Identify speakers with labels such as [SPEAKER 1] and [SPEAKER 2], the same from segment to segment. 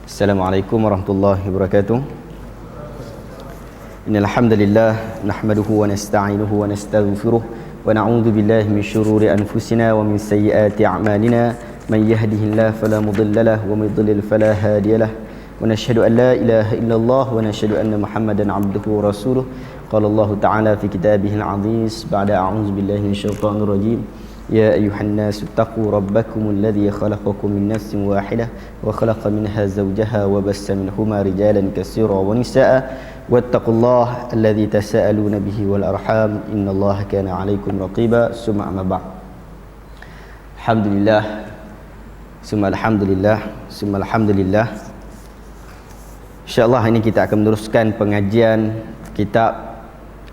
[SPEAKER 1] Assalamualaikum warahmatullahi wabarakatuh. Innal hamdalillah nahmaduhu wa nasta'inuhu wa nastaghfiruh wa na'udzu billahi min shururi anfusina wa min sayyiati a'malina. Man yahdihillahu fala mudilla lahu wa may yudlil fala hadiya lahu. Wa nashhadu an la ilaha illallah wa nashhadu anna Muhammadan 'abduhu wa rasuluh. Qala Allah ta'ala fi kitabihil 'aziz ba'da a'udzu billahi minasyaitonir rajim. يا أيها الناس اتقوا ربكم الذي خلقكم من نفس واحدة وخلق منها زوجها وبث منهما رجالا كثيرا ونساء واتقوا الله الذي تساءلون به والأرحام إن الله كان عليكم رقيبا ثم أما بعد. الحمد لله ثم الحمد لله ثم الحمد لله. InsyaAllah ini kita akan meneruskan pengajian kitab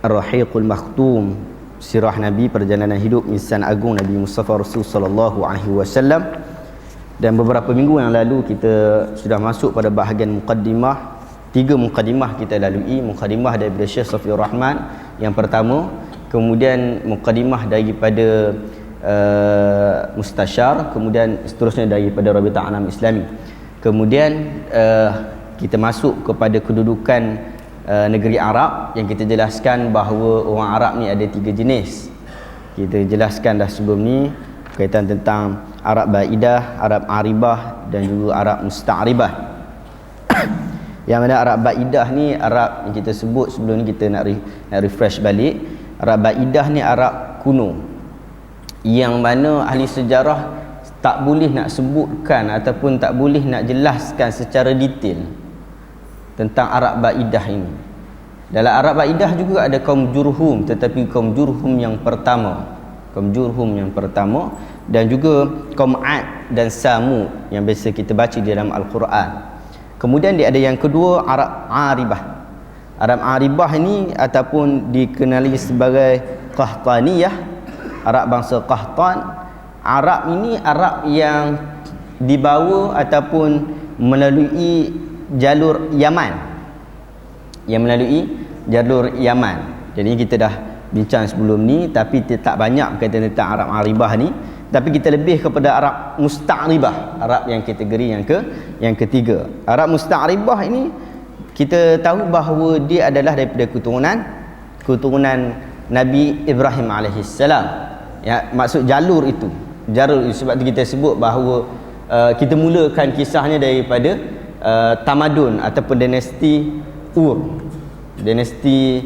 [SPEAKER 1] Ar-Rahiqul Makhtum, Sirah Nabi, perjalanan hidup insan agung Nabi Mustafa Rasul sallallahu alaihi wasallam. Dan beberapa minggu yang lalu kita sudah masuk pada bahagian mukaddimah. 3 mukaddimah kita lalui. Mukaddimah daripada Syekh Safiur Rahman yang pertama, kemudian mukaddimah daripada Mustasyar, kemudian seterusnya daripada Rabitah Anam Islami. Kemudian kita masuk kepada kedudukan negeri Arab yang kita jelaskan bahawa orang Arab ni ada 3 jenis. Kita jelaskan dah sebelum ni berkaitan tentang Arab Ba'idah, Arab Aribah dan juga Arab Musta'ribah. Yang mana Arab Ba'idah ni Arab yang kita sebut sebelum ni, kita nak refresh balik. Arab Ba'idah ni Arab kuno, yang mana ahli sejarah tak boleh nak sebutkan ataupun tak boleh nak jelaskan secara detail tentang Arab Ba'idah ini. Dalam Arab Ba'idah juga ada kaum Jurhum, tetapi kaum Jurhum yang pertama, kaum Jurhum yang pertama, dan juga kaum Ad dan Samud yang biasa kita baca di dalam Al-Quran. Kemudian dia ada yang kedua, Arab Aribah. Arab Aribah ini ataupun dikenali sebagai Qahtaniyah, Arab bangsa Qahtan. Arab ini Arab yang dibawa ataupun melalui jalur Yaman, yang melalui jalur Yaman. Jadi kita dah bincang sebelum ni, tapi tak banyak berkaitan tentang Arab Aribah ni, tapi kita lebih kepada Arab Musta'ribah, Arab yang kategori yang ketiga. Arab Musta'ribah ini kita tahu bahawa dia adalah daripada keturunan Nabi Ibrahim alaihissalam. Ya, maksud jalur itu sebab tu kita sebut bahawa kita mulakan kisahnya daripada tamadun ataupun dinasti Ur. Dinasti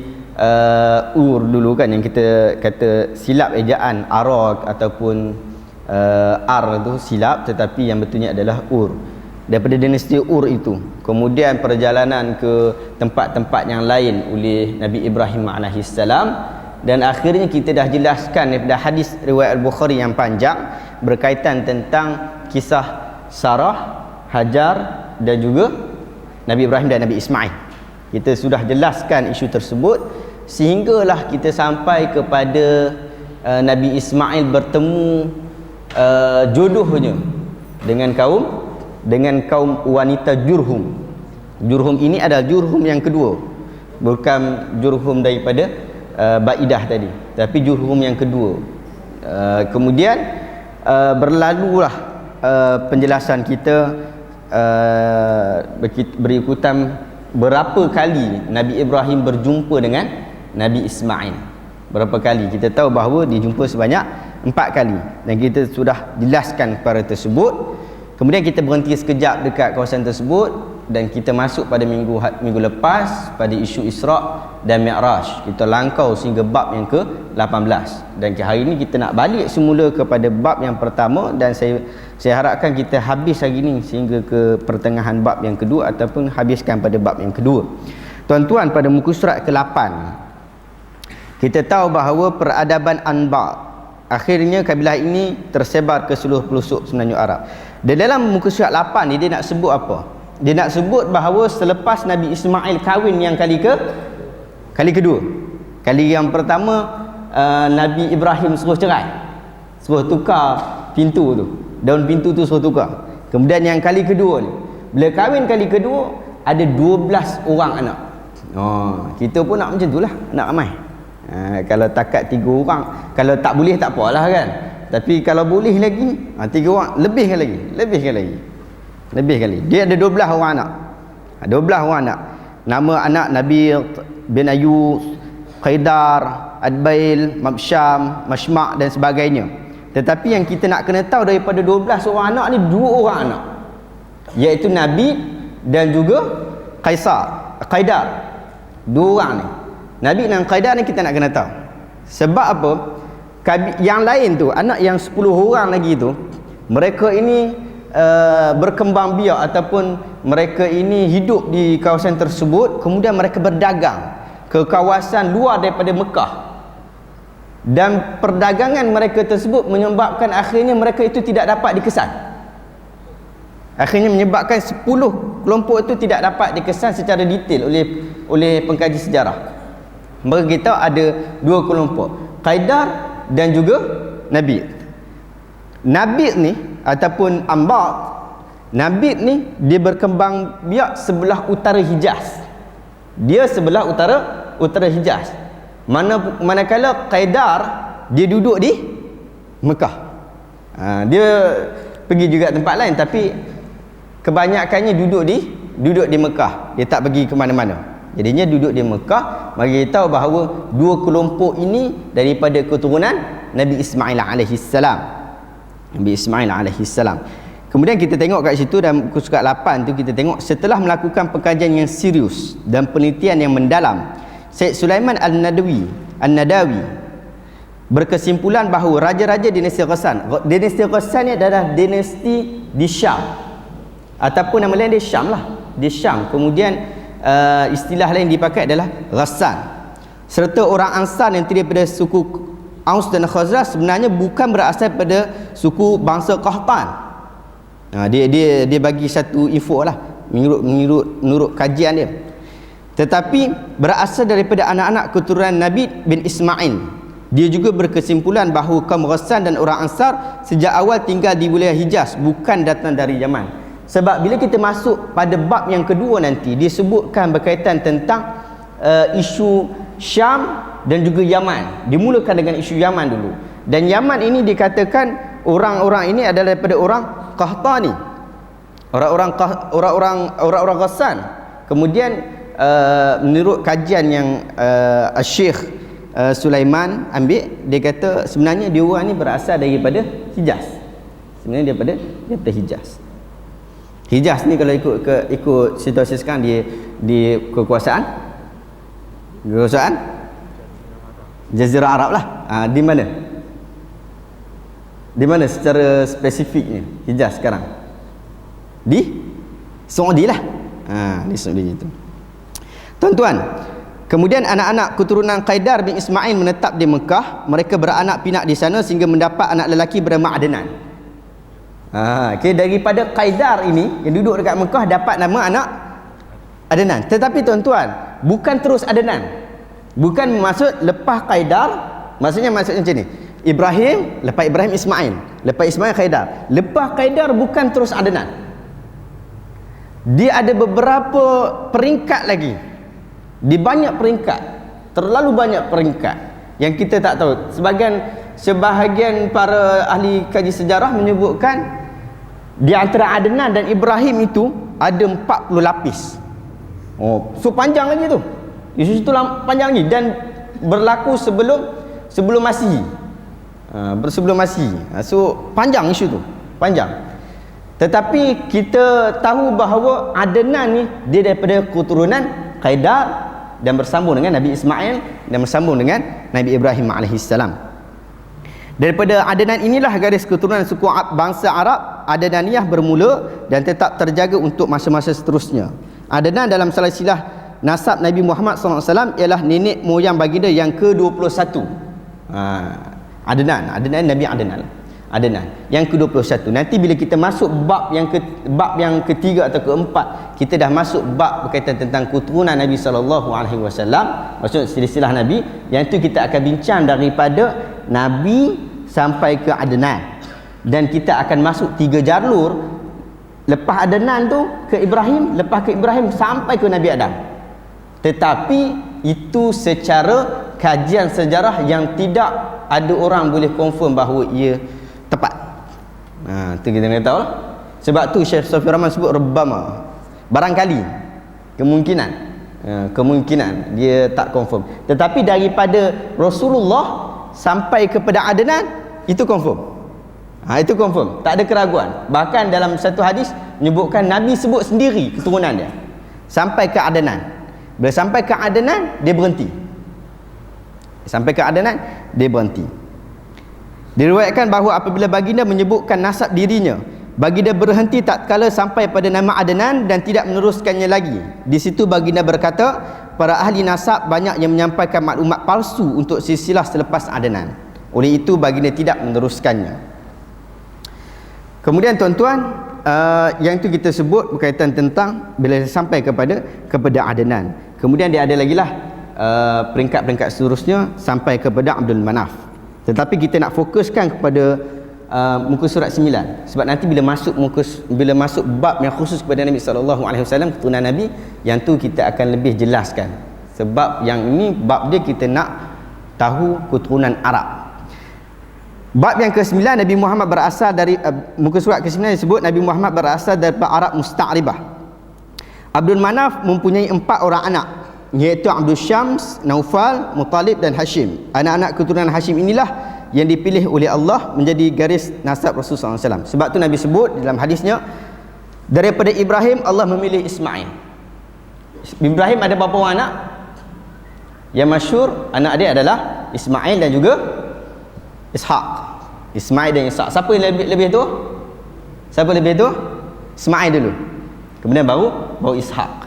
[SPEAKER 1] Ur dulu kan, yang kita kata silap ejaan Arak ataupun Ar itu silap, tetapi yang betulnya adalah Ur. Daripada dinasti Ur itu kemudian perjalanan ke tempat-tempat yang lain oleh Nabi Ibrahim alaihissalam. Dan akhirnya kita dah jelaskan daripada hadis riwayat Al-Bukhari yang panjang berkaitan tentang kisah Sarah, Hajar dan juga Nabi Ibrahim dan Nabi Ismail. Kita sudah jelaskan isu tersebut sehinggalah kita sampai kepada Nabi Ismail bertemu jodohnya dengan kaum wanita Jurhum. Jurhum ini adalah Jurhum yang kedua, bukan Jurhum daripada Ba'idah tadi, tapi Jurhum yang kedua. Kemudian berlalulah penjelasan kita berikutan berapa kali Nabi Ibrahim berjumpa dengan Nabi Ismail. Berapa kali? Kita tahu bahawa dia jumpa sebanyak 4 kali, dan kita sudah jelaskan perkara tersebut. Kemudian kita berhenti sekejap dekat kawasan tersebut dan kita masuk pada minggu lepas pada isu Isra' dan Mi'raj. Kita langkau sehingga bab yang ke-18, dan hari ini kita nak balik semula kepada bab yang pertama, dan saya harapkan kita habis hari ini sehingga ke pertengahan bab yang kedua ataupun habiskan pada bab yang kedua. Tuan-tuan, pada muka surat ke-8 kita tahu bahawa peradaban Anba, akhirnya kabilah ini tersebar ke seluruh pelosok Semenanjung Arab. Dan dalam muka surat 8 ni dia nak sebut apa? Dia nak sebut bahawa selepas Nabi Ismail kahwin yang kali kedua. Kali yang pertama Nabi Ibrahim suruh cerai, suruh tukar pintu tu, daun pintu tu suruh tukar. Kemudian yang kali kedua ni, bila kahwin kali kedua ada 12 orang anak. Kita pun nak macam tu lah, nak ramai. Kalau takat 3 orang, kalau tak boleh tak apalah kan. Tapi kalau boleh lagi 3 orang, lebihkan lagi. Lebih kali. Dia ada 12 orang anak. 12 orang anak. Nama anak Nabi bin Ayub, Qaidar, Adbail, Mabsyam, Mashma' dan sebagainya. Tetapi yang kita nak kena tahu daripada 12 orang anak ni, 2 orang anak, iaitu Nabi dan juga Qaidar. 2 orang ni, Nabi dan Qaidar ni kita nak kena tahu. Sebab apa? Yang lain tu, anak yang 10 orang lagi tu, mereka ini berkembang biak ataupun mereka ini hidup di kawasan tersebut, kemudian mereka berdagang ke kawasan luar daripada Mekah, dan perdagangan mereka tersebut menyebabkan akhirnya mereka itu tidak dapat dikesan. Akhirnya menyebabkan 10 kelompok itu tidak dapat dikesan secara detail oleh pengkaji sejarah. Mereka kita ada 2 kelompok, Qaidar dan juga Nabi. Nabi ni ataupun Ambat, Nabi ni dia berkembang biak sebelah utara Hijaz. Dia sebelah utara Hijaz. Manakala Qaidar dia duduk di Mekah. Dia pergi juga tempat lain, tapi kebanyakannya duduk di Mekah. Dia tak pergi ke mana-mana. Jadinya duduk di Mekah. Bagi tahu bahawa 2 kelompok ini daripada keturunan Nabi Ismail alaihi salam. Nabi Ismail alaihi salam. Kemudian kita tengok kat situ dalam muka surat 8 tu, kita tengok setelah melakukan pengkajian yang serius dan penelitian yang mendalam, Syed Sulaiman An-Nadawi berkesimpulan bahawa raja-raja dinasti Ghassan. Dinasti Ghassan ni adalah dinasti di Syam, ataupun nama lain dia Syam lah, di Syam. Kemudian istilah lain dipakai adalah Ghassan. Serta orang Ansar yang terdiri daripada suku Aus dan Khazraj sebenarnya bukan berasal pada suku bangsa Qahtan. Dia bagi satu info lah menurut kajian dia. Tetapi berasal daripada anak-anak keturunan Nabi bin Ismail. Dia juga berkesimpulan bahawa kaum Ghassan dan orang Ansar sejak awal tinggal di wilayah Hijaz, bukan datang dari Yaman. Sebab bila kita masuk pada bab yang kedua nanti, dia sebutkan berkaitan tentang isu Syam dan juga Yaman. Dimulakan dengan isu Yaman dulu. Dan Yaman ini dikatakan orang-orang ini adalah daripada orang Qahtani, orang-orang Ghassan. Kemudian menurut kajian yang Syekh Sulaiman ambil, dia kata sebenarnya dia orang ni berasal daripada Hijaz. Sebenarnya daripada Hijaz. Hijaz ni kalau ikut situasi sekarang, di kekuasaan Jazirah Arab lah. Di mana? Di mana secara spesifiknya Hijaz sekarang? Di Saudi lah. Di Saudi itu. Tuan-tuan, kemudian anak-anak keturunan Qaidar bin Ismail menetap di Mekah. Mereka beranak pinak di sana sehingga mendapat anak lelaki bernama Adnan. Okay, daripada Qaidar ini yang duduk dekat Mekah dapat nama anak Adnan. Tetapi tuan-tuan, bukan terus Adnan. Bukan maksud lepas Qaidar, maksudnya macam ni. Ibrahim, lepas Ibrahim Ismail, lepas Ismail Qaidar. Lepas Qaidar bukan terus Adnan. Dia ada beberapa peringkat lagi. Di banyak peringkat, terlalu banyak peringkat yang kita tak tahu. Sebahagian para ahli kaji sejarah menyebutkan di antara Adnan dan Ibrahim itu ada 40 lapis. So panjang lagi tu. Isu itu panjang lagi dan berlaku sebelum Masihi. Sebelum Masihi. So panjang isu tu, panjang. Tetapi kita tahu bahawa Adnan ni dia daripada keturunan Qaidar dan bersambung dengan Nabi Ismail dan bersambung dengan Nabi Ibrahim alaihissalam. Daripada Adnan inilah garis keturunan suku bangsa Arab Adnaniyah bermula dan tetap terjaga untuk masa-masa seterusnya. Adnan dalam silsilah nasab Nabi Muhammad SAW ialah nenek moyang baginda yang ke-21. Adnan Nabi Adnan yang ke-21. Nanti bila kita masuk bab yang ketiga atau keempat, kita dah masuk bab berkaitan tentang keturunan Nabi SAW, maksud silsilah Nabi, yang itu kita akan bincang daripada Nabi sampai ke Adnan, dan kita akan masuk 3 jalur lepas Adnan tu ke Ibrahim, lepas ke Ibrahim sampai ke Nabi Adam. Tetapi itu secara kajian sejarah yang tidak ada orang boleh confirm bahawa ia tepat. Itu kita kena tahu lah. Sebab tu Syekh Safi Rahman sebut rabbama, barangkali, kemungkinan, kemungkinan dia tak confirm. Tetapi daripada Rasulullah sampai kepada Adnan, itu confirm. Itu confirm, tak ada keraguan. Bahkan dalam satu hadis menyebutkan Nabi sebut sendiri keturunan dia sampai ke Adnan. Bila sampai ke Adnan, dia berhenti. Sampai ke Adnan, dia berhenti. Diriwayatkan bahawa apabila baginda menyebutkan nasab dirinya, baginda berhenti tatkala sampai pada nama Adnan dan tidak meneruskannya lagi. Di situ baginda berkata, para ahli nasab banyak yang menyampaikan maklumat palsu untuk silsilah selepas Adnan. Oleh itu baginda tidak meneruskannya. Kemudian tuan-tuan, yang itu kita sebut berkaitan tentang bila sampai kepada Adnan. Kemudian dia ada lagi lah peringkat-peringkat seterusnya sampai kepada Abdul Manaf. Tetapi kita nak fokuskan kepada muka surat 9, sebab nanti bila masuk bab yang khusus kepada Nabi SAW, keturunan Nabi, yang tu kita akan lebih jelaskan. Sebab yang ini bab dia kita nak tahu keturunan Arab. Bab yang ke-9, Nabi Muhammad berasal dari muka surat ke-9 disebut Nabi Muhammad berasal daripada Arab Musta'ribah. Abdul Manaf mempunyai 4 orang anak, iaitu Abdul Syams, Naufal, Muttalib dan Hashim. Anak-anak keturunan Hashim inilah yang dipilih oleh Allah menjadi garis nasab Rasulullah SAW. Sebab tu Nabi sebut dalam hadisnya, daripada Ibrahim Allah memilih Ismail. Ibrahim ada berapa orang anak? Yang masyhur anak dia adalah Ismail dan juga Ishaq. Ismail dan Ishaq. Siapa yang lebih tu? Siapa lebih tu? Ismail dulu. Kemudian baru Ishaq.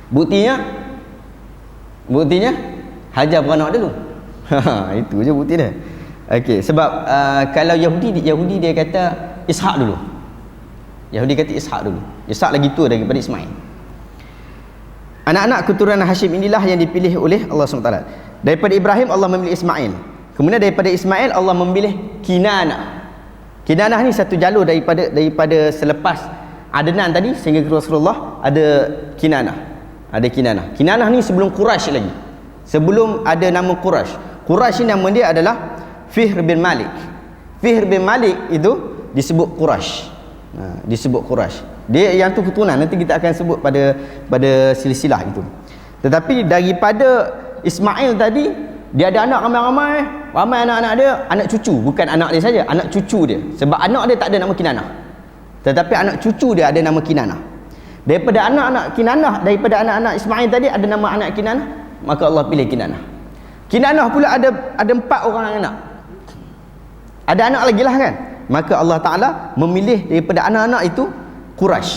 [SPEAKER 1] Buktinya Hajar beranak dulu. Itu je bukti dia. Okey, sebab kalau Yahudi dia kata Ishaq dulu. Yahudi kata Ishaq dulu. Ishaq lagi tua daripada Ismail. Anak-anak keturunan Hashim inilah yang dipilih oleh Allah SWT. Daripada Ibrahim Allah memilih Ismail. Kemudian daripada Ismail Allah memilih Kinanah. Kinanah ni satu jalur daripada selepas Adnan tadi sehingga ke Rasulullah ada Kinanah. Ada Kinanah. Kinanah ni sebelum Quraisy lagi. Sebelum ada nama Quraisy. Quraisy ni nama dia adalah Fihr bin Malik. Fihr bin Malik itu disebut Quraisy. Disebut Quraisy. Dia yang tu keturunan, nanti kita akan sebut pada silsilah itu. Tetapi daripada Ismail tadi dia ada anak ramai anak-anak dia, anak cucu, bukan anak dia saja, anak cucu dia. Sebab anak dia tak ada nama Kinanah. Tetapi anak cucu dia ada nama Kinanah. Daripada anak-anak Kinanah, daripada anak-anak Ismail tadi ada nama anak Kinanah, maka Allah pilih Kinanah. Kinanah pula ada 4 orang anak. Ada anak lagi lah kan? Maka Allah Ta'ala memilih daripada anak-anak itu Quraisy.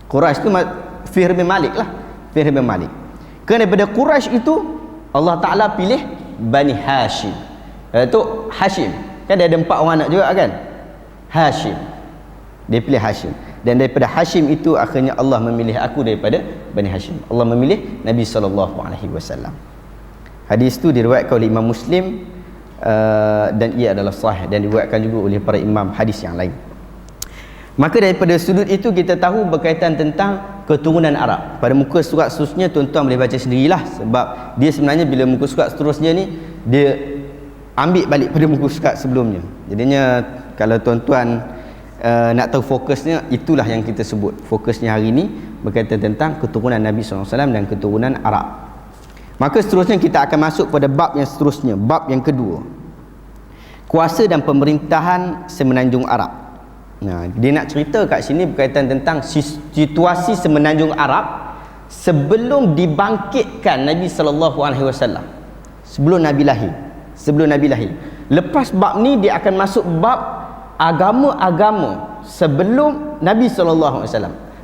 [SPEAKER 1] Quraisy tu Fihr bin Malik lah. Fihr bin Malik. Kerana daripada Quraisy itu Allah Ta'ala pilih Bani Hashim. Itu Hashim. Kan dia ada 4 orang anak juga kan? Hashim. Dia pilih Hashim. Dan daripada Hashim itu akhirnya Allah memilih aku daripada Bani Hashim. Allah memilih Nabi SAW. Hadis itu diriwayatkan oleh Imam Muslim dan ia adalah sahih, dan diriwayatkan juga oleh para imam hadis yang lain. Maka daripada sudut itu kita tahu berkaitan tentang keturunan Arab. Pada muka surat seterusnya tuan-tuan boleh baca sendirilah, sebab dia sebenarnya bila muka surat seterusnya ni dia ambil balik pada muka surat sebelumnya. Jadinya kalau tuan-tuan nak tahu fokusnya, itulah yang kita sebut. Fokusnya hari ini berkaitan tentang keturunan Nabi SAW dan keturunan Arab. Maka seterusnya kita akan masuk pada bab yang seterusnya, bab yang kedua. Kuasa dan pemerintahan semenanjung Arab. Dia nak cerita kat sini berkaitan tentang situasi semenanjung Arab sebelum dibangkitkan Nabi SAW. Sebelum Nabi lahir. Lepas bab ni dia akan masuk bab agama-agama sebelum Nabi SAW.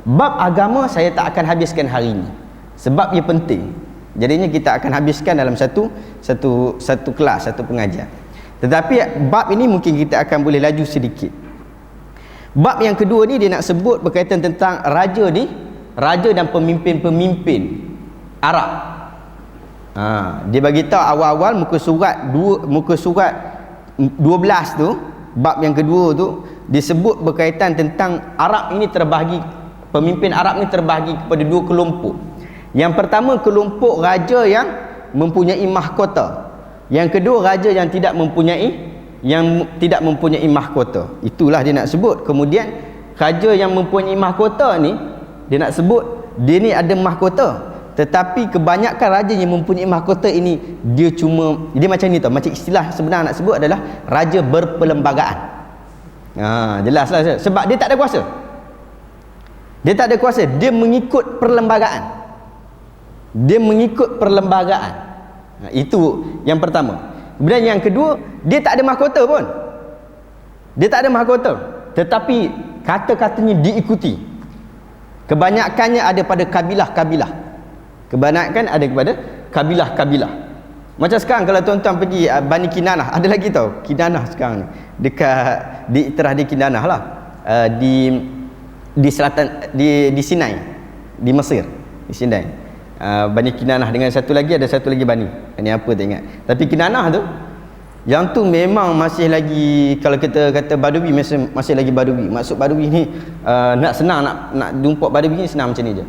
[SPEAKER 1] Bab agama saya tak akan habiskan hari ini sebab ia penting. Jadinya kita akan habiskan dalam satu kelas, satu pengajian. Tetapi bab ini mungkin kita akan boleh laju sedikit. Bab yang kedua ni dia nak sebut berkaitan tentang raja dan pemimpin-pemimpin Arab. Dia bagi tahu awal-awal muka surat 12 tu, bab yang kedua tu disebut berkaitan tentang Arab ini terbahagi, pemimpin Arab ni terbahagi kepada 2 kelompok. Yang pertama kelompok raja yang mempunyai mahkota. Yang kedua raja yang tidak mempunyai mahkota. Itulah dia nak sebut. Kemudian raja yang mempunyai mahkota ni, dia nak sebut dia ni ada mahkota, tetapi kebanyakan raja yang mempunyai mahkota ini dia macam ni tau, macam istilah sebenar nak sebut adalah raja berperlembagaan. Jelaslah, sebab dia tak ada kuasa. Dia tak ada kuasa, dia mengikut perlembagaan. Dia mengikut perlembagaan. Itu yang pertama. Kemudian yang kedua, dia tak ada mahkota pun. Dia tak ada mahkota, tetapi kata-katanya diikuti. Kebanyakannya ada pada kabilah-kabilah. Kebanyakan ada kepada kabilah-kabilah. Macam sekarang kalau tuan-tuan pergi Bani Kinanah, ada lagi tau Kinanah sekarang ni, dekat di Terah di Kinanah lah, di selatan, di Sinai, di Mesir, di Sinai. Bani Kinanah dengan satu lagi, ada satu lagi Bani, ini apa tak ingat. Tapi Kinanah tu, yang tu memang masih lagi, kalau kita kata Badui, masih lagi Badui. Maksud Badui ni nak senang, nak jumpa Badui ni senang macam ni je.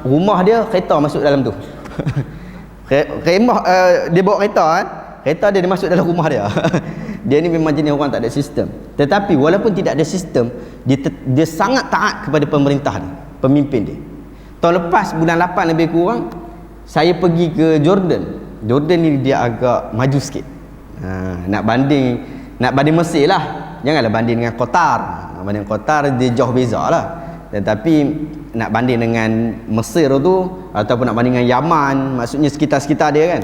[SPEAKER 1] Rumah dia kereta masuk dalam tu. Dia bawa kereta kan, kereta dia masuk dalam rumah dia. Dia ni memang jenis orang tak ada sistem. Tetapi walaupun tidak ada sistem, dia sangat taat kepada pemerintah ni, pemimpin dia. Tahun lepas bulan 8 lebih kurang, saya pergi ke Jordan. Jordan ni dia agak maju sikit. Nak banding Mesir lah, janganlah banding dengan Qatar. Banding Qatar dia jauh beza lah. Tetapi nak banding dengan Mesir tu, ataupun nak banding dengan Yaman, maksudnya sekitar-sekitar dia kan,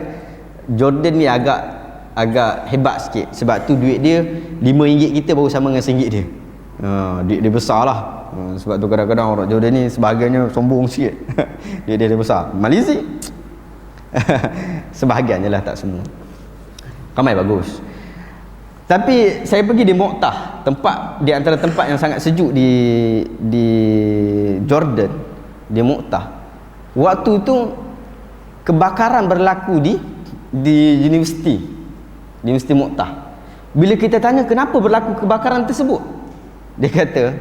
[SPEAKER 1] Jordan ni agak hebat sikit. Sebab tu duit dia RM5 kita baru sama dengan RM1 dia. Duit dia besar lah. Sebab tu kadang-kadang orang Jordan ni sebahagiannya sombong sikit. Duit dia besar. Malaysia sebahagiannya lah, tak semua. Ramai bagus. Tapi saya pergi di Mu'tah, tempat di antara tempat yang sangat sejuk di Jordan, di Mu'tah. Waktu tu kebakaran berlaku di Universiti Mu'tah. Bila kita tanya kenapa berlaku kebakaran tersebut, dia kata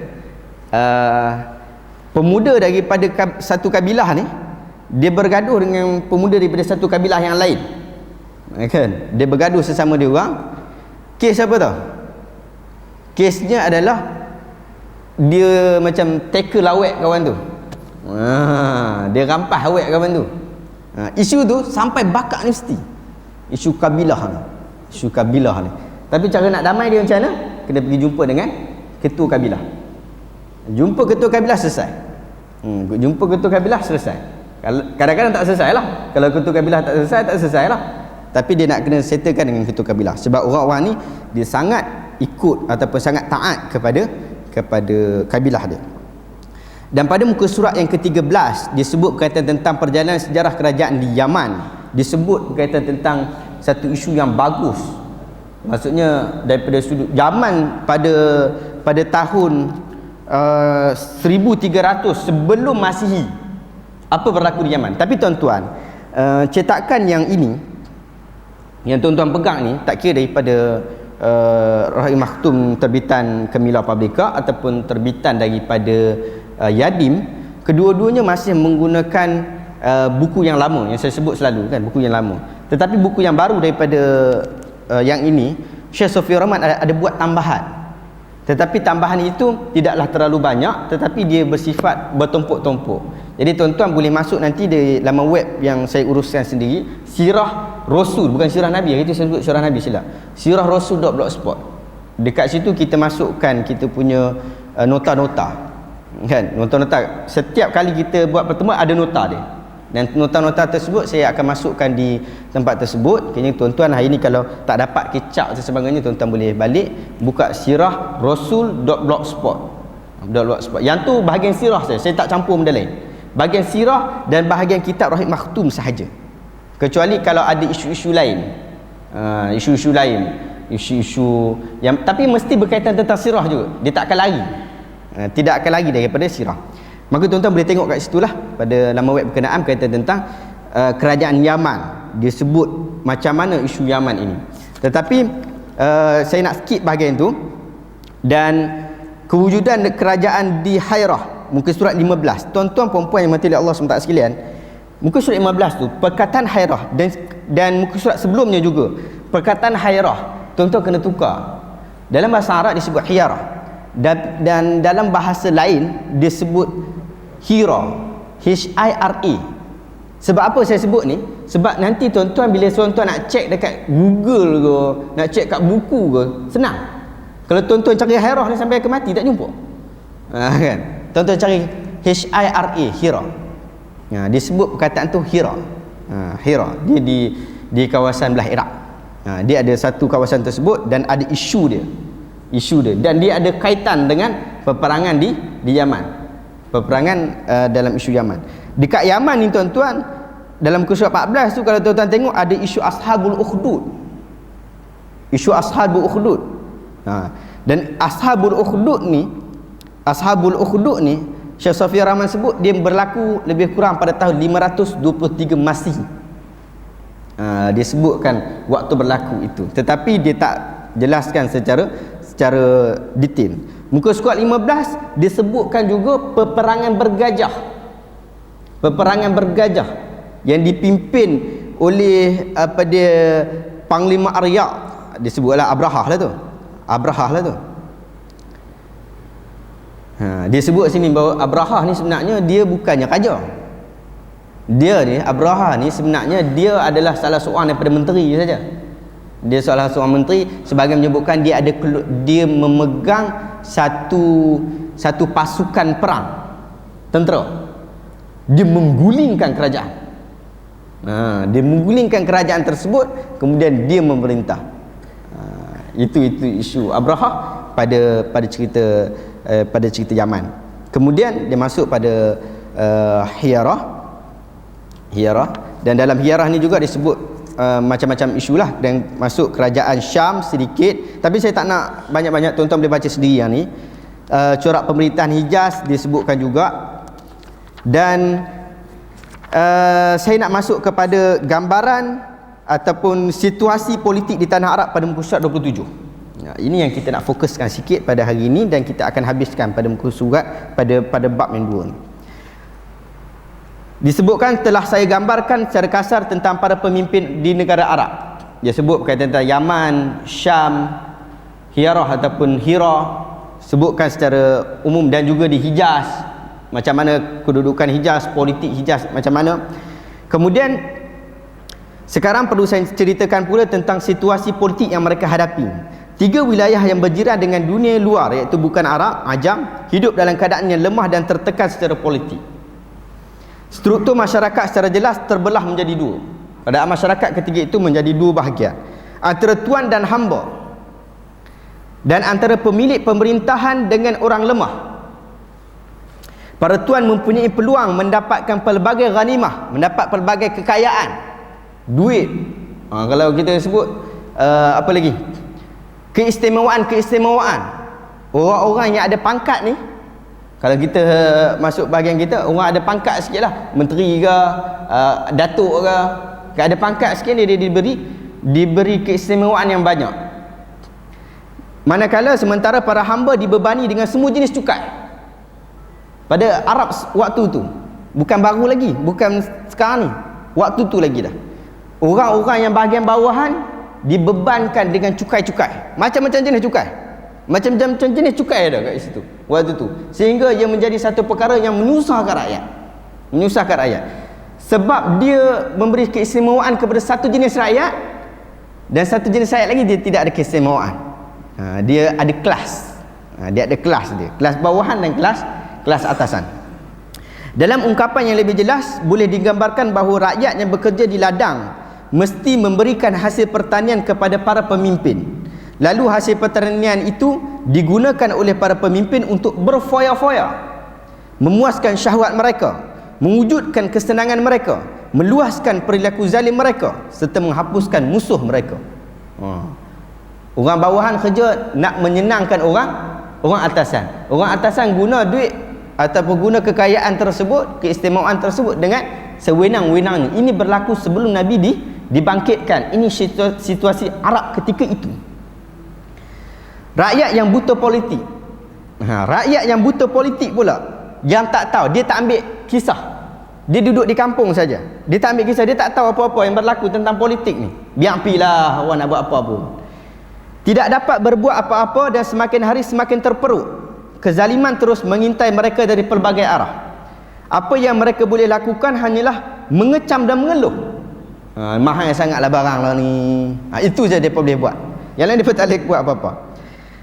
[SPEAKER 1] pemuda daripada satu kabilah ni, dia bergaduh dengan pemuda daripada satu kabilah yang lain, kan? Dia bergaduh sesama dia orang. Kes apa tau? Kesnya adalah dia macam tackle awek kawan tu. Dia rampas awek kawan tu. Isu tu sampai bakar universiti. Isu kabilah ni. Tapi cara nak damai dia macam mana? Kena pergi jumpa dengan ketua kabilah. Jumpa ketua kabilah selesai. Jumpa ketua kabilah selesai. Kadang-kadang tak selesai lah. Kalau ketua kabilah tak selesai lah. Tapi dia nak kena settlekan dengan ketua kabilah. Sebab orang-orang ni dia sangat ikut ataupun sangat taat kepada kabilah dia. Dan pada muka surat yang ke-13 disebut berkaitan tentang perjalanan sejarah kerajaan di Yaman. Disebut berkaitan tentang satu isu yang bagus. Maksudnya daripada sudut Yaman pada tahun 1300 sebelum Masihi, apa berlaku di Yaman. Tapi tuan-tuan, cetakan yang ini yang tuan-tuan pegang ni, tak kira daripada Rahim Maktum terbitan Kemilau Publica ataupun terbitan daripada Yadim, kedua-duanya masih menggunakan buku yang lama yang saya sebut selalu kan, buku yang lama. Tetapi buku yang baru daripada yang ini, Syekh Sofi Rahman ada buat tambahan. Tetapi tambahan itu tidaklah terlalu banyak, tetapi dia bersifat bertumpuk-tumpuk. Jadi tuan-tuan boleh masuk nanti di laman web yang saya uruskan sendiri, Sirah Rasul, bukan Sirah Nabi, itu saya sebut Sirah Nabi silap. Sirahrasul.blogspot. Dekat situ kita masukkan kita punya nota-nota. Kan? Nota-nota. Setiap kali kita buat pertemuan ada nota dia. Dan nota-nota tersebut saya akan masukkan di tempat tersebut. Kayaknya tuan-tuan hari ni kalau tak dapat kecap dan sebagainya, tuan-tuan boleh balik buka sirahrasul.blogspot. Yang tu bahagian sirah saya tak campur benda lain. Bahagian sirah dan bahagian kitab Rahim Maktum sahaja. Kecuali kalau ada isu-isu lain. Isu-isu lain, isu-isu yang tapi mesti berkaitan tentang sirah juga. Dia tak akan lari. Tidak akan lari daripada sirah. Maka tuan-tuan boleh tengok kat situlah pada laman web berkenaan berkaitan tentang kerajaan Yaman. Dia sebut macam mana isu Yaman ini. Tetapi saya nak skip bahagian itu. Dan kewujudan kerajaan di Hairah, muka surat 15. Tuan-tuan puan-puan yang mati oleh Allah SWT sekalian, muka surat 15 tu perkataan Hairah, dan muka surat sebelumnya juga perkataan Hairah tuan-tuan kena tukar. Dalam bahasa Arab disebut Hiyarah. dan dalam bahasa lain dia sebut Hira, H-I-R-A. Sebab apa saya sebut ni? Sebab nanti tuan-tuan bila tuan-tuan nak cek dekat Google ke, nak cek kat buku ke, senang. Kalau tuan-tuan cari Hira ni sampai ke mati tak jumpa. Kan? Tuan-tuan cari H-I-R-A, Hira. Dia sebut perkataan tu Hira. Hira. Dia di kawasan belah Iraq. Dia ada satu kawasan tersebut dan ada isu dia. Dan dia ada kaitan dengan peperangan di Yaman. Peperangan dalam isu Yaman. Dekat Yaman ni tuan-tuan, dalam muka surat 14 tu kalau tuan-tuan tengok ada isu Ashabul Ukhdud. Isu Ashabul Ukhdud. Dan Ashabul Ukhdud ni Syekh Safiyur Rahman sebut dia berlaku lebih kurang pada tahun 523 Masihi. Dia sebutkan waktu berlaku itu, tetapi dia tak jelaskan secara detail. Muka surat 15 disebutkan juga peperangan bergajah yang dipimpin oleh Panglima Arya, disebutlah Abrahah lah tu. Dia sebut sini bahawa Abrahah ni sebenarnya dia bukannya raja. Dia ni Abrahah ni sebenarnya dia adalah salah seorang daripada menteri saja. Dia salah seorang menteri, sebagai menyebutkan dia memegang satu pasukan perang tentera. Dia menggulingkan kerajaan. Dia menggulingkan kerajaan tersebut, kemudian dia memerintah. Itu isu Abrahah pada cerita Yaman. Kemudian dia masuk pada Hiyarah, dan dalam Hiyarah ni juga disebut macam-macam isu lah, dan masuk kerajaan Syam sedikit, tapi saya tak nak banyak-banyak, tuan-tuan boleh baca sendiri yang ni. Corak pemerintahan Hijaz disebutkan juga, dan saya nak masuk kepada gambaran ataupun situasi politik di tanah Arab pada muka surat 27. Ini yang kita nak fokuskan sikit pada hari ini, dan kita akan habiskan pada muka surat pada bab yang 2 ni. Disebutkan telah saya gambarkan secara kasar tentang para pemimpin di negara Arab. Dia sebut berkaitan tentang Yaman, Syam, Hiyarah ataupun Hira, sebutkan secara umum, dan juga di Hijaz, macam mana kedudukan Hijaz, politik Hijaz macam mana. Kemudian sekarang perlu saya ceritakan pula tentang situasi politik yang mereka hadapi. 3 wilayah yang berjiran dengan dunia luar, iaitu bukan Arab, Ajam, hidup dalam keadaan yang lemah dan tertekan secara politik. Struktur masyarakat secara jelas terbelah menjadi 2. Keadaan masyarakat ketiga itu menjadi 2 bahagian, antara tuan dan hamba, dan antara pemilik pemerintahan dengan orang lemah. Para tuan mempunyai peluang mendapatkan pelbagai ghanimah, mendapat pelbagai kekayaan, duit. Kalau kita sebut apa lagi, keistimewaan. Orang-orang yang ada pangkat ni, kalau kita masuk bahagian kita, orang ada pangkat sikit lah, menteri ke, datuk ke, ada pangkat sikit dia diberi keistimewaan yang banyak. Manakala sementara para hamba dibebani dengan semua jenis cukai. Pada Arab waktu tu, bukan baru lagi, bukan sekarang ni, waktu tu lagi dah, orang-orang yang bahagian bawahan dibebankan dengan cukai-cukai, macam-macam jenis cukai, macam-macam jenis cukai ada kat situ waktu tu, sehingga ia menjadi satu perkara yang menyusahkan rakyat, sebab dia memberi keistimewaan kepada satu jenis rakyat, dan satu jenis rakyat lagi dia tidak ada keistimewaan. Dia ada kelas, kelas bawahan dan kelas atasan. Dalam ungkapan yang lebih jelas, boleh digambarkan bahawa rakyat yang bekerja di ladang mesti memberikan hasil pertanian kepada para pemimpin. Lalu hasil pertanian itu digunakan oleh para pemimpin untuk berfoya-foya, memuaskan syahwat mereka, mewujudkan kesenangan mereka, meluaskan perilaku zalim mereka, serta menghapuskan musuh mereka. Orang bawahan kerja nak menyenangkan orang atasan. Orang atasan guna duit ataupun guna kekayaan tersebut, keistimewaan tersebut dengan sewenang-wenangnya. Ini berlaku sebelum Nabi dibangkitkan. Ini situasi Arab ketika itu. Rakyat yang buta politik. Rakyat yang buta politik pula, yang tak tahu, dia tak ambil kisah. Dia duduk di kampung saja. Dia tak ambil kisah, dia tak tahu apa-apa yang berlaku tentang politik ni. Biar pilah orang nak buat apa pun. Tidak dapat berbuat apa-apa dan semakin hari semakin terperuk. kezaliman terus mengintai mereka dari pelbagai arah. Apa yang mereka boleh lakukan hanyalah mengecam dan mengeluh. Mahal sangatlah barang lah ni. Itu je mereka boleh buat. Yang lain mereka tak boleh buat apa-apa.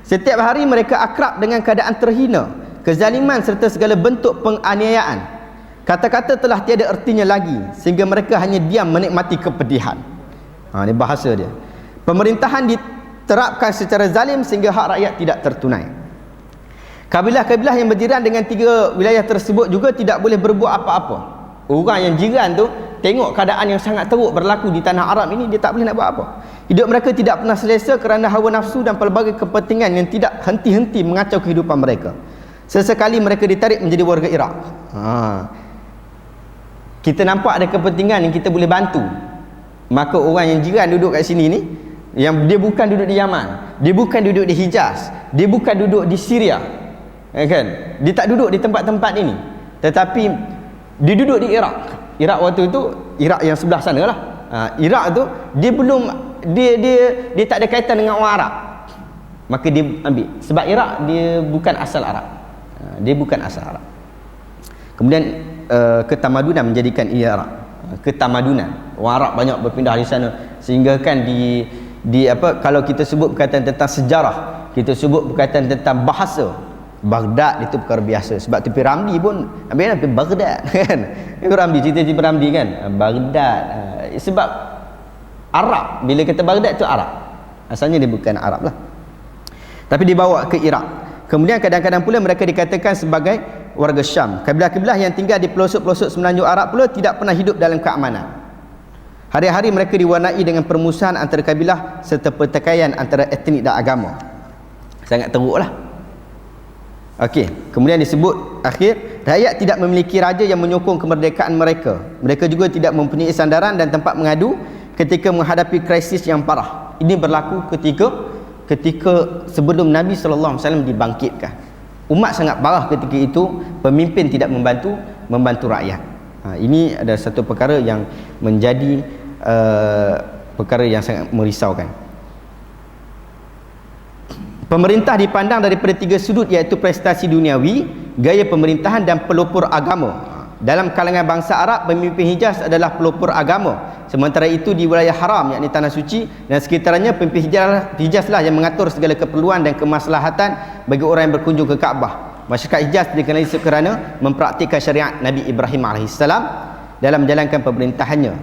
[SPEAKER 1] Setiap hari mereka akrab dengan keadaan terhina, kezaliman serta segala bentuk penganiayaan. Kata-kata telah tiada ertinya lagi, sehingga mereka hanya diam menikmati kepedihan. Ini bahasa dia. Pemerintahan diterapkan secara zalim sehingga hak rakyat tidak tertunai. Kabilah-kabilah yang berjiran dengan 3 wilayah tersebut juga tidak boleh berbuat apa-apa. Orang yang jiran tu tengok keadaan yang sangat teruk berlaku di tanah Arab ini, dia tak boleh nak buat apa. Hidup mereka tidak pernah selesa kerana hawa nafsu dan pelbagai kepentingan yang tidak henti-henti mengacau kehidupan mereka. Sesekali mereka ditarik menjadi warga Iraq. Kita nampak ada kepentingan yang kita boleh bantu, maka orang yang jiran duduk kat sini ni, yang dia bukan duduk di Yaman, dia bukan duduk di Hijaz, dia bukan duduk di Syria, kan? Dia tak duduk di tempat-tempat ini, tetapi dia duduk di Iraq. Iraq waktu itu, Iraq yang sebelah sana lah. Iraq tu dia belum, dia tak ada kaitan dengan orang Arab, maka dia ambil. Sebab Iraq dia bukan asal Arab. Dia bukan asal Arab. Kemudian ketamadunan menjadikan Iraq ketamadunan. Orang Arab banyak berpindah di sana, sehingga kan di apa, kalau kita sebut berkaitan tentang sejarah, kita sebut berkaitan tentang bahasa, Baghdad itu perkara biasa. Sebab tu Ramli pun ambil apa Baghdad kan. Ramli cerita Ramli kan, Baghdad. Sebab Arab, bila kata Baghdad tu Arab, asalnya dia bukan Arab lah, tapi dibawa ke Iraq. Kemudian kadang-kadang pula mereka dikatakan sebagai warga Syam. Kabilah-kabilah yang tinggal di pelosok-pelosok semenanjung Arab pula tidak pernah hidup dalam keamanan. Hari-hari mereka diwarnai dengan permusuhan antara kabilah serta pertikaian antara etnik dan agama. Sangat teruklah. Okey, kemudian disebut akhir, rakyat tidak memiliki raja yang menyokong kemerdekaan mereka. Mereka juga tidak mempunyai sandaran dan tempat mengadu ketika menghadapi krisis yang parah. Ini berlaku ketika sebelum Nabi SAW dibangkitkan. Umat sangat parah ketika itu, pemimpin tidak membantu rakyat. Ini ada satu perkara yang menjadi perkara yang sangat merisaukan. Pemerintah dipandang daripada 3 sudut, iaitu prestasi duniawi, gaya pemerintahan dan pelopor agama. Dalam kalangan bangsa Arab, pemimpin Hijaz adalah pelopor agama. Sementara itu di wilayah haram, yakni tanah suci dan sekitarnya, pemimpin Hijaz lah yang mengatur segala keperluan dan kemaslahatan bagi orang yang berkunjung ke Kaabah. Masyarakat Hijaz dikenali kerana mempraktikkan syariat Nabi Ibrahim AS dalam menjalankan pemerintahannya.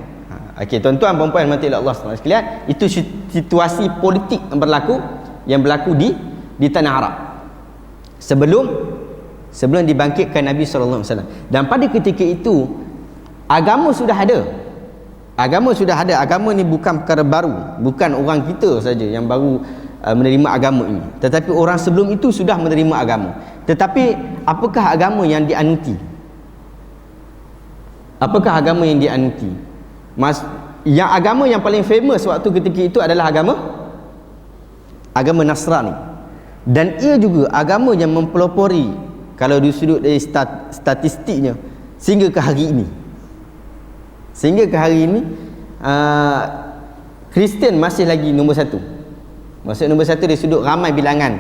[SPEAKER 1] Okey, tuan-tuan dan puan-puan yang Allah sekalian, itu situasi politik yang berlaku di tanah Arab sebelum dibangkitkan Nabi SAW. Dan pada ketika itu agama sudah ada. Agama ni bukan perkara baru, bukan orang kita saja yang baru menerima agama ini, tetapi orang sebelum itu sudah menerima agama. Tetapi apakah agama yang dianuti? Yang agama yang paling famous waktu ketika itu adalah agama Nasrani, dan ia juga agama yang mempelopori, kalau di sudut dari statistiknya, sehingga ke hari ini Kristian masih lagi nombor 1. Maksud nombor 1 dari sudut ramai bilangan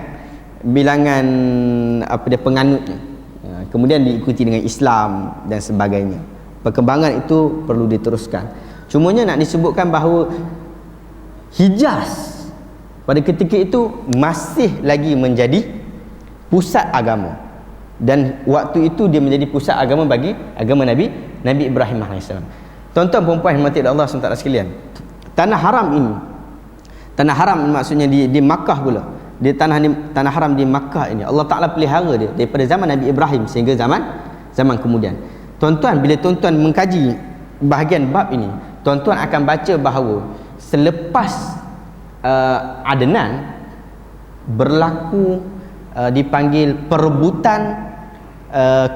[SPEAKER 1] apa dia penganutnya. Kemudian diikuti dengan Islam dan sebagainya. Perkembangan itu perlu diteruskan. Cumanya nak disebutkan bahawa Hijaz pada ketika itu masih lagi menjadi pusat agama, dan waktu itu dia menjadi pusat agama bagi agama Nabi Ibrahim AS. Tuan-tuan puan-puan yang mati Allah SWT sekalian, tanah haram maksudnya di Makkah pula. Di tanah haram di Makkah ini Allah Ta'ala pelihara dia daripada zaman Nabi Ibrahim sehingga zaman kemudian. Tuan-tuan, bila tuan-tuan mengkaji bahagian bab ini, tuan-tuan akan baca bahawa selepas Adnan berlaku dipanggil perebutan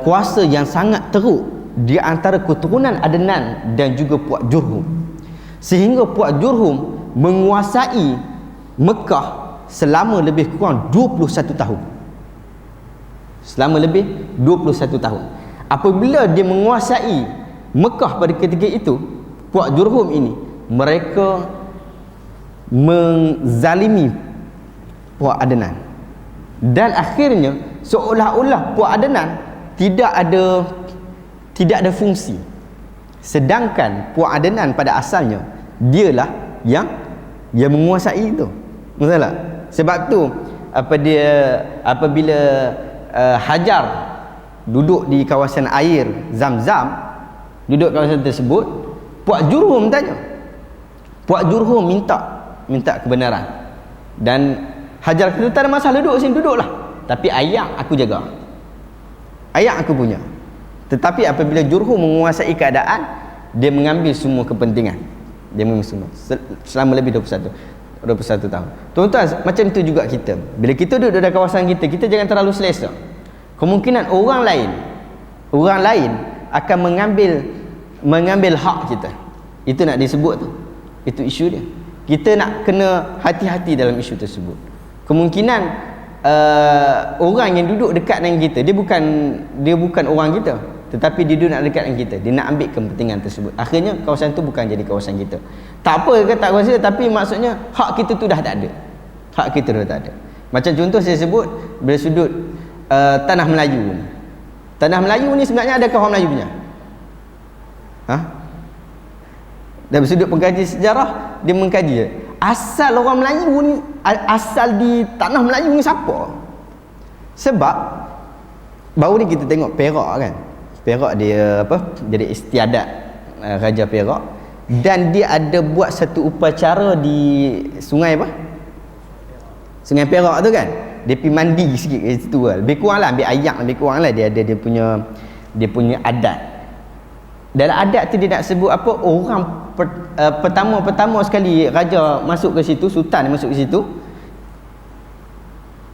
[SPEAKER 1] kuasa yang sangat teruk di antara keturunan Adnan dan juga Puak Jurhum, sehingga Puak Jurhum menguasai Mekah selama lebih kurang 21 tahun. Apabila dia menguasai Mekah pada ketika itu, Puak Jurhum ini, mereka menzalimi Puak Adnan, dan akhirnya Seolah-olah Puak Adnan tidak ada fungsi. Sedangkan Puak Adnan pada asalnya dialah yang menguasai itu. Betul tak? Sebab tu apabila Hajar duduk di kawasan air Zam-Zam, duduk kawasan tersebut, Puak Jurhum tanya. Puak Jurhum minta kebenaran. Dan Hajar kata, tak ada masalah, duduk sini, duduklah. Tapi ayak aku jaga. Ayak aku punya. Tetapi apabila Jurhum menguasai keadaan, dia mengambil semua kepentingan. Dia mengambil semua. Selama lebih 21 tahun. Tuan-tuan, macam itu juga kita. Bila kita duduk dalam kawasan kita jangan terlalu selesa. Kemungkinan orang lain akan mengambil hak kita. Itu nak disebut tu. Itu isu dia. Kita nak kena hati-hati dalam isu tersebut. Kemungkinan orang yang duduk dekat dengan kita, dia bukan orang kita, tetapi dia duduk nak dekat dengan kita, dia nak ambil kepentingan tersebut. Akhirnya kawasan tu bukan jadi kawasan kita. Tak apa ke tak kawasan, tapi maksudnya hak kita tu dah tak ada. Hak kita dah tak ada. Macam contoh saya sebut bila sudut tanah Melayu ni. Tanah Melayu ni sebenarnya adakah orang Melayu punya? Dari sudut pengkaji sejarah, dia mengkaji asal orang Melayu ni, asal di tanah Melayu ni siapa? Sebab baru ni kita tengok Perak kan. Perak dia jadi istiadat Raja Perak, dan dia ada buat satu upacara di sungai Sungai Perak tu kan. Dia pergi mandi sikit kat situ lah. Lebih kurang lah, ambil ayak lebih kurang lah, dia ada dia punya adat. Dalam adat tu dia nak sebut apa, orang pertama sekali raja masuk ke situ, sultan masuk ke situ,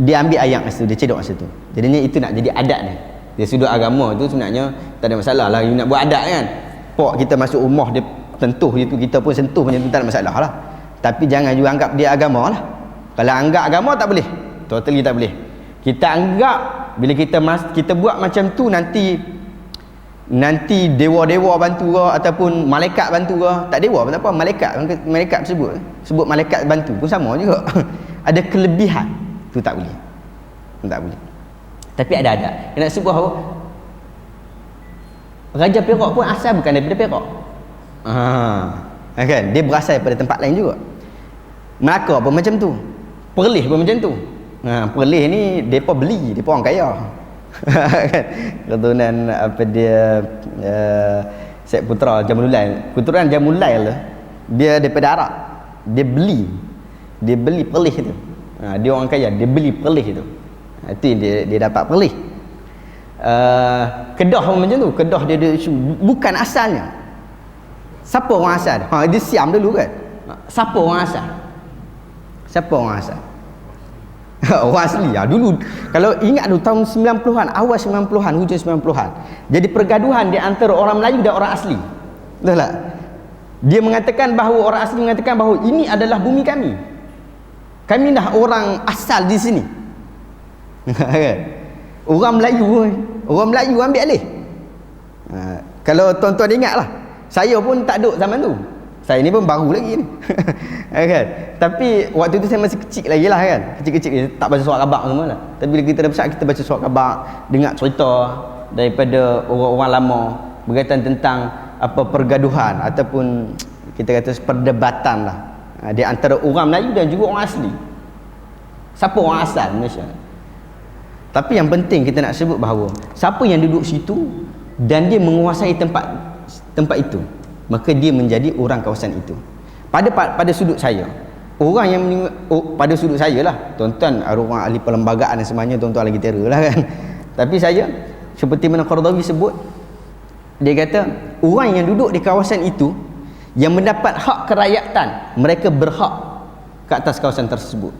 [SPEAKER 1] dia ambil ayak kat situ, dia cedok kat situ. Jadinya itu nak jadi adat dia. Dia sudut agama tu sebenarnya tak ada masalah lah, you nak buat adat kan. Pok kita masuk rumah dia sentuh itu, kita pun sentuh macam tu, tak ada masalah lah. Tapi jangan juga anggap dia agama lah. Kalau anggap agama tak boleh, totally tak boleh. Kita anggap bila kita buat macam tu, nanti dewa-dewa bantu ke ataupun malaikat bantu ke. Tak dewa pun tak apa, malaikat sebut malaikat bantu pun sama juga. Ada kelebihan tu, tak boleh. Tapi ada yang nak sebut bahawa Raja Perak pun asal bukan daripada Perak. Kan, dia berasal daripada tempat lain juga. Melaka pun macam tu, Perlis pun macam tu. Perlis ni depa beli, depa orang kaya. Kan, keturunan Syed Putra Jamulullail, keturunan Jamulullail dia daripada Arab. Dia beli Perlis tu. Dia orang kaya, dia beli Perlis tu. Itu dia dapat Perlis. Kedah pun macam tu. Kedah dia ada isu, bukan asalnya. Siapa orang asal? Dia siam dulu kan. Siapa orang asal? Orang asli dulu. Kalau ingat dulu tahun 90-an, awal 90-an, hujung 90-an, jadi pergaduhan di antara orang Melayu dan orang asli. Betul tak? Dia mengatakan bahawa, orang asli mengatakan bahawa ini adalah bumi kami. Kami dah orang asal di sini. Orang Melayu ambil alih. Kalau tuan-tuan ingatlah, saya pun tak duduk zaman tu. Saya ni pun baru lagi ni. Kan? Tapi waktu tu saya masih kecil lagi lah kan. Kecil-kecil, tak baca surat khabar semua lah. Tapi bila kita dah besar, kita baca surat khabar, dengar cerita daripada orang-orang lama berkaitan tentang apa pergaduhan ataupun kita kata perdebatan lah di antara orang Melayu dan juga orang asli. Siapa orang asal Malaysia? Tapi yang penting kita nak sebut bahawa siapa yang duduk situ dan dia menguasai tempat itu, maka dia menjadi orang kawasan itu. Pada sudut saya, orang yang pada sudut saya lah, tuan-tuan orang ahli perlembagaan dan semuanya, tuan-tuan lagi terror lah kan. Tapi saya, seperti mana Qaradawi sebut, dia kata orang yang duduk di kawasan itu yang mendapat hak kerakyatan, mereka berhak ke atas kawasan tersebut.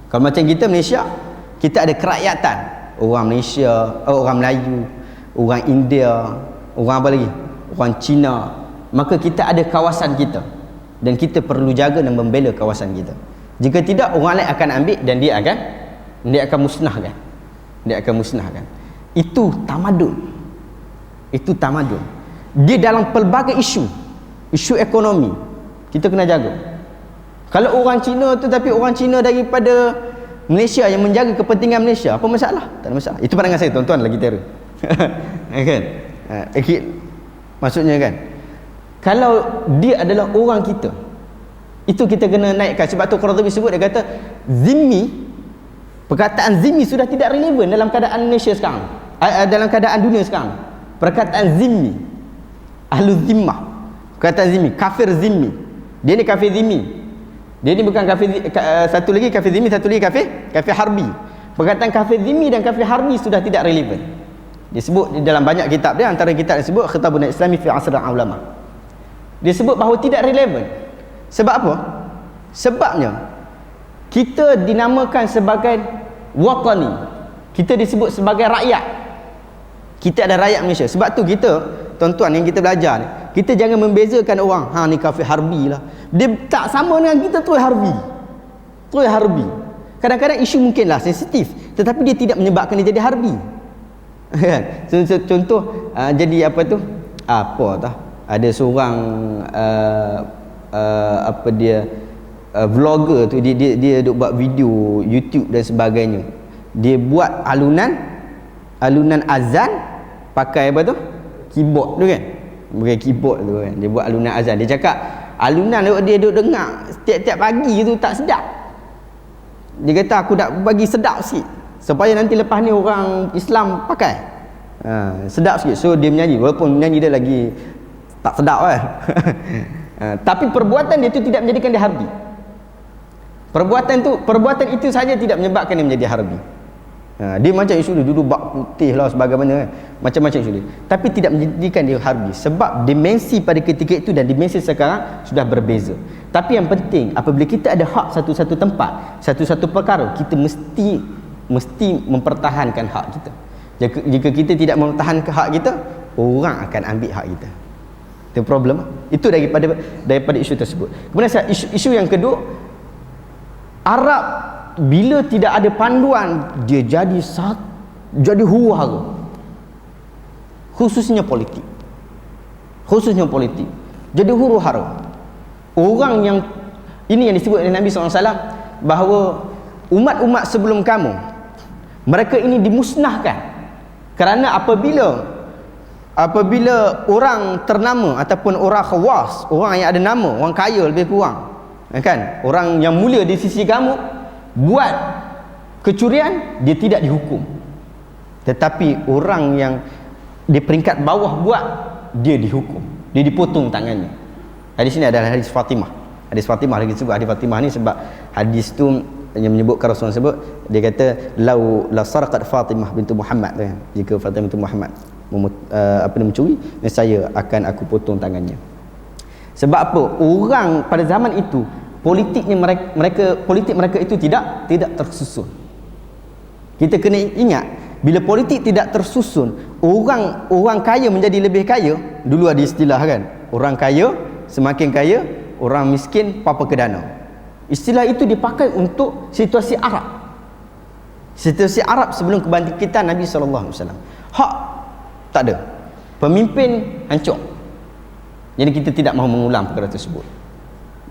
[SPEAKER 1] Kalau macam kita Malaysia, kita ada kerakyatan, orang Malaysia, orang Melayu, orang India, orang apa lagi, orang Cina. Maka kita ada kawasan kita dan kita perlu jaga dan membela kawasan kita. Jika tidak, orang lain akan ambil dan dia akan musnahkan. Itu tamadun. Dia dalam pelbagai isu ekonomi kita kena jaga. Kalau orang Cina tu, tapi orang Cina daripada Malaysia yang menjaga kepentingan Malaysia, apa masalah? Tak ada masalah. Itu pandangan saya, tuan-tuan lagi terror. Kan? Maksudnya kan, kalau dia adalah orang kita, itu kita kena naikkan. Sebab tu Qurtubi sebut, dia kata zimmi, perkataan zimmi sudah tidak relevan dalam keadaan Malaysia sekarang, dalam keadaan dunia sekarang. Perkataan zimmi, ahlu zimmah, perkataan zimmi, kafir zimmi, dia ni kafir zimmi, dia ni bukan kafir, satu lagi kafir zimmi, satu lagi kafir harbi. Perkataan kafir zimmi dan kafir harbi sudah tidak relevan. Disebut di dalam banyak kitab dia, antara kitab disebut Khitabun Islami fi Asr al-Ulama. Dia sebut bahawa tidak relevan. Sebab apa? Sebabnya kita dinamakan sebagai watani, kita disebut sebagai rakyat. Kita ada rakyat Malaysia. Sebab tu kita, tuan-tuan yang kita belajar ni, kita jangan membezakan orang, ni kafir harbi lah. Dia tak sama dengan kita, terus harbi. Terus harbi. Kadang-kadang isu mungkinlah sensitif, tetapi dia tidak menyebabkan dia jadi harbi. Kan? Contoh jadi apa tu? Apa tah? Ada seorang vlogger tu, dia duk buat video YouTube dan sebagainya. Dia buat alunan azan pakai apa tu? Keyboard tu kan. Pakai keyboard tu kan. Dia buat alunan azan. Dia cakap alunan dia duk dengar setiap pagi tu tak sedap. Dia kata aku nak bagi sedap sikit supaya nanti lepas ni orang Islam pakai. Sedap sikit. So dia menyanyi, walaupun menyanyi dia lagi tak sedap kan. Tapi perbuatan dia tu tidak menjadikan dia harbi. Perbuatan itu saja tidak menyebabkan dia menjadi harbi. Dia macam isu dia duduk bak putih lah sebagaimana kan. Macam-macam isu dia, tapi tidak menjadikan dia harbi. Sebab dimensi pada ketika itu dan dimensi sekarang sudah berbeza. Tapi yang penting, apabila kita ada hak satu-satu tempat, satu-satu perkara, kita mesti mempertahankan hak kita. Jika kita tidak mempertahankan hak kita, orang akan ambil hak kita. Itu problem. Itu daripada isu tersebut. Kemudian isu yang kedua, Arab bila tidak ada panduan, dia jadi huru-hara. Khususnya politik. Jadi huru-hara. Orang yang ini yang disebut oleh Nabi SAW, bahawa umat-umat sebelum kamu, mereka ini dimusnahkan kerana apabila orang ternama ataupun orang khawas, orang yang ada nama, orang kaya lebih kurang, kan, orang yang mulia di sisi kamu buat kecurian, dia tidak dihukum. Tetapi orang yang di peringkat bawah buat, dia dihukum, dia dipotong tangannya. Hadis ini adalah hadis Fatimah. Hadis Fatimah lagi sebut hadis Fatimah ni sebab hadis tu yang menyebutkan Rasulullah sebut, dia kata la sarqat Fatimah bintu Muhammad kan. Jika Fatimah bintu Muhammad mencuri, saya akan aku potong tangannya. Sebab apa? Orang pada zaman itu politik mereka itu tidak tersusun. Kita kena ingat, bila politik tidak tersusun, orang kaya menjadi lebih kaya. Dulu ada istilah kan, orang kaya semakin kaya, orang miskin papa kedana. Istilah itu dipakai untuk situasi Arab. Situasi Arab sebelum kebangkitan Nabi SAW. Hak tak ada, pemimpin hancur. Jadi kita tidak mahu mengulang perkara tersebut.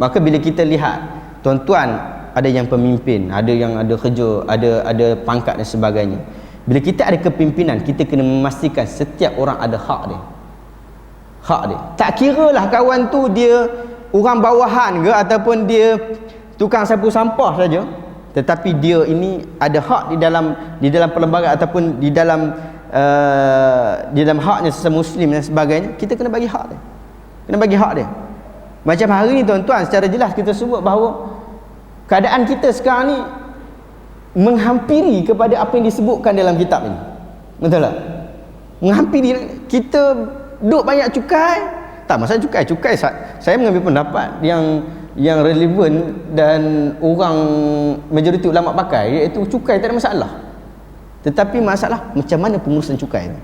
[SPEAKER 1] Maka bila kita lihat, tuan-tuan, ada yang pemimpin, ada yang ada kerja, ada pangkat dan sebagainya. Bila kita ada kepimpinan, kita kena memastikan setiap orang ada hak dia. Tak kiralah kawan tu dia orang bawahan ke ataupun dia tukang sapu sampah saja, tetapi dia ini ada hak di dalam perlembagaan ataupun di dalam haknya sesama muslim dan sebagainya. Kita kena bagi hak dia. Macam hari ni tuan-tuan, secara jelas kita sebut bahawa keadaan kita sekarang ni menghampiri kepada apa yang disebutkan dalam kitab ini. Betul tak? Menghampiri. Kita duk banyak cukai. Tak masalah cukai saya mengambil pendapat yang relevan dan orang majoriti ulama pakai, iaitu cukai tak ada masalah. Tetapi masalah macam mana pengurusan cukai itu?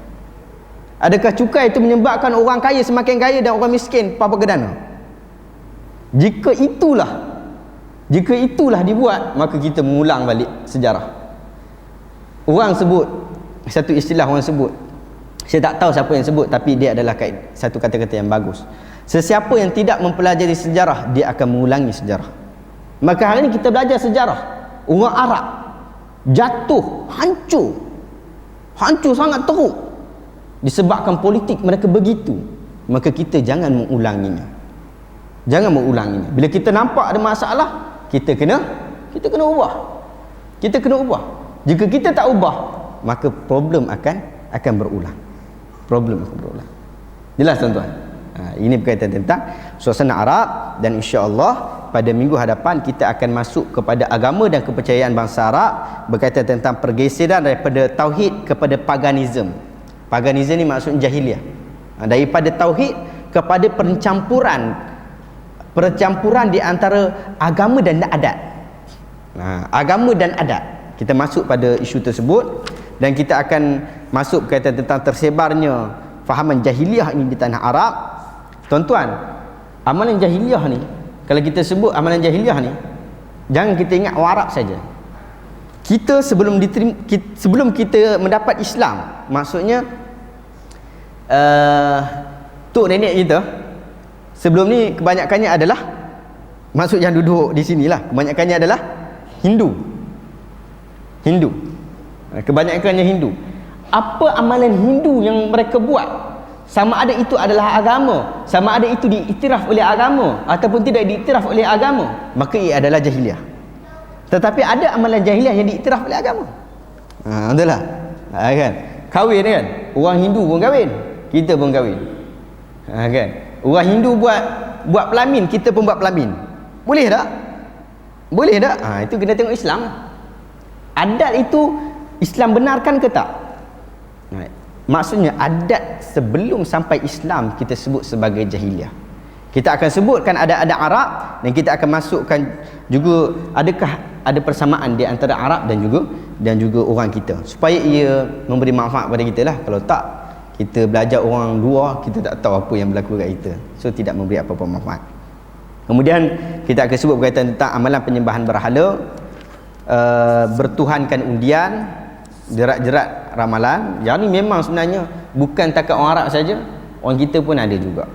[SPEAKER 1] Adakah cukai itu menyebabkan orang kaya semakin kaya dan orang miskin papa kedana? Jika itulah dibuat, maka kita mengulang balik sejarah. Orang sebut satu istilah, orang sebut, saya tak tahu siapa yang sebut, tapi dia adalah satu kata-kata yang bagus. Sesiapa yang tidak mempelajari sejarah, dia akan mengulangi sejarah. Maka hari ini kita belajar sejarah orang Arab. jatuh, hancur sangat teruk disebabkan politik mereka begitu. Maka kita jangan mengulanginya. Bila kita nampak ada masalah, kita kena ubah. Jika kita tak ubah, maka problem akan berulang. Jelas tuan-tuan? Ini berkaitan tentang suasana Arab, dan insya-Allah pada minggu hadapan kita akan masuk kepada agama dan kepercayaan bangsa Arab, berkaitan tentang pergeseran daripada tauhid kepada paganism. Paganism ni maksudnya jahiliah. Daripada tauhid kepada percampuran di antara agama dan adat. Agama dan adat. Kita masuk pada isu tersebut, dan kita akan masuk berkaitan tentang tersebarnya fahaman jahiliah ini di tanah Arab. Tuan-tuan, amalan jahiliah ni, kalau kita sebut amalan jahiliah ni, jangan kita ingat orang Arab saja. Kita sebelum kita mendapat Islam, maksudnya tok nenek kita sebelum ni kebanyakannya adalah, maksud yang duduk di sinilah, kebanyakannya adalah Hindu. Kebanyakannya Hindu. Apa amalan Hindu yang mereka buat, sama ada itu adalah agama, sama ada itu diiktiraf oleh agama ataupun tidak diiktiraf oleh agama, maka ia adalah jahiliah. Tetapi ada amalan jahiliah yang diiktiraf oleh agama. Itulah. Kan? Kahwin kan? Orang Hindu pun kahwin, kita pun kahwin. Kan? Orang Hindu buat pelamin, kita pun buat pelamin. Boleh tak? Itu kena tengok Islam. Adat itu Islam benarkan ke tak? Maksudnya adat sebelum sampai Islam kita sebut sebagai jahiliah. Kita akan sebutkan adat-adat Arab, dan kita akan masukkan juga adakah ada persamaan di antara Arab dan juga orang kita, supaya ia memberi manfaat pada kita lah. Kalau tak, kita belajar orang luar, kita tak tahu apa yang berlaku kat kita, so tidak memberi apa-apa manfaat. Kemudian kita akan sebut berkaitan tentang amalan penyembahan berhala, bertuhankan undian, jerat-jerat ramalan. Yang ni memang sebenarnya bukan takat orang Arab saja, orang kita pun ada juga.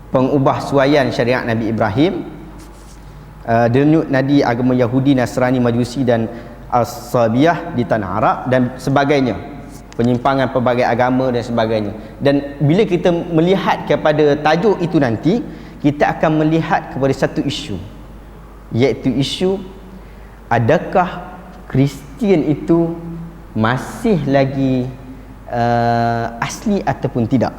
[SPEAKER 1] Pengubah suaian syariat Nabi Ibrahim, denyut nadi agama Yahudi, Nasrani, Majusi dan As-Sabiyah di tanah Arab dan sebagainya, penyimpangan pelbagai agama dan sebagainya. Dan bila kita melihat kepada tajuk itu nanti, kita akan melihat kepada satu isu, iaitu isu adakah Kristian itu masih lagi asli ataupun tidak.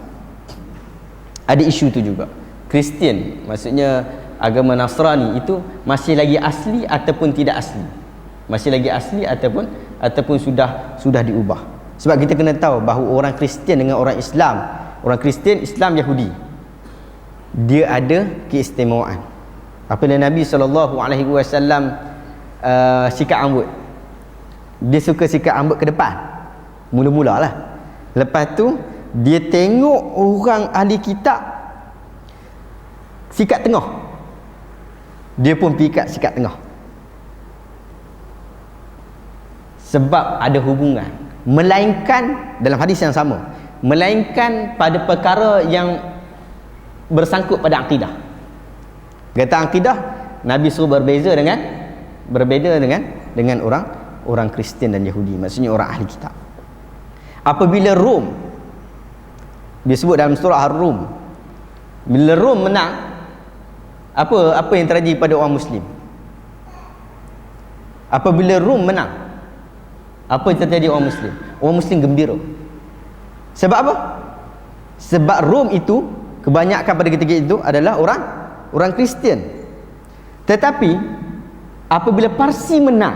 [SPEAKER 1] Ada isu itu juga. Kristian, maksudnya agama Nasrani itu masih lagi asli ataupun tidak asli. Masih lagi asli ataupun sudah diubah. Sebab kita kena tahu bahawa orang Kristian dengan orang Islam, orang Kristian, Islam, Yahudi, dia ada keistimewaan. Apabila Nabi SAW sikat rambut, dia suka sikat rambut ke depan mula-mula lah. Lepas tu dia tengok orang ahli kitab sikat tengah, dia pun pikat sikat tengah. Sebab ada hubungan, melainkan dalam hadis yang sama, melainkan pada perkara yang bersangkut pada akidah. Kata akidah, Nabi suruh berbeza dengan orang Kristian dan Yahudi, maksudnya orang ahli kitab. Apabila Rom, dia sebut dalam surah Ar-Rum, bila Rom menang, apa yang terjadi pada orang Muslim? Apabila Rom menang, apa yang terjadi orang Muslim? Orang Muslim gembira. Sebab apa? Sebab Rom itu kebanyakan pada ketika itu adalah orang Kristian. Tetapi apabila Parsi menang,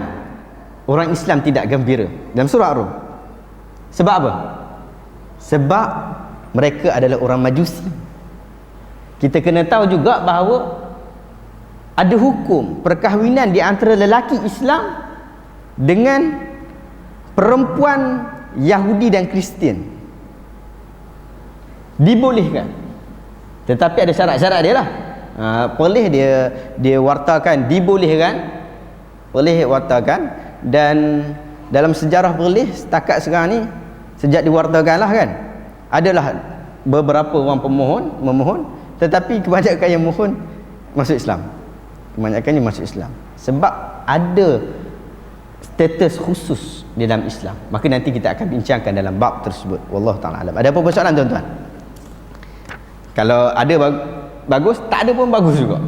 [SPEAKER 1] orang Islam tidak gembira dalam surah Ar-Rum. Sebab apa? Sebab mereka adalah orang Majusi. Kita kena tahu juga bahawa ada hukum perkahwinan di antara lelaki Islam dengan perempuan Yahudi dan Kristian. Dibolehkan. Tetapi ada syarat-syarat dia lah. Boleh dia wartakan, dibolehkan, boleh wartakan. Dan dalam sejarah boleh setakat sekarang ni, sejak diwartakan lah kan, adalah beberapa orang memohon, tetapi kebanyakan yang mohon masuk Islam. Kebanyakannya masuk Islam. Sebab ada status khusus di dalam Islam. Maka nanti kita akan bincangkan dalam bab tersebut. Wallahu taala alam. Ada apa persoalan tuan-tuan? Kalau ada bagus, tak ada pun bagus juga.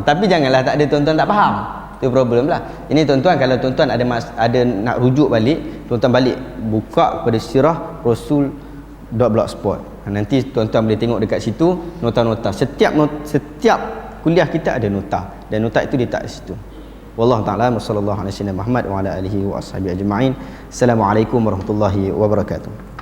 [SPEAKER 1] Tapi janganlah tak ada tuan-tuan tak faham. Itu problem lah. Ini tuan-tuan, kalau tuan-tuan ada nak rujuk balik, tuan-tuan balik buka kepada sirah rasul.blogspot. Nanti tuan-tuan boleh tengok dekat situ nota-nota. Setiap kuliah kita ada nota, dan nota itu diletak di situ. Wallahu taala sallallahu alaihi wasallam Muhammad wa ala alihi wa ashabihi ajma'in. Assalamualaikum warahmatullahi wabarakatuh.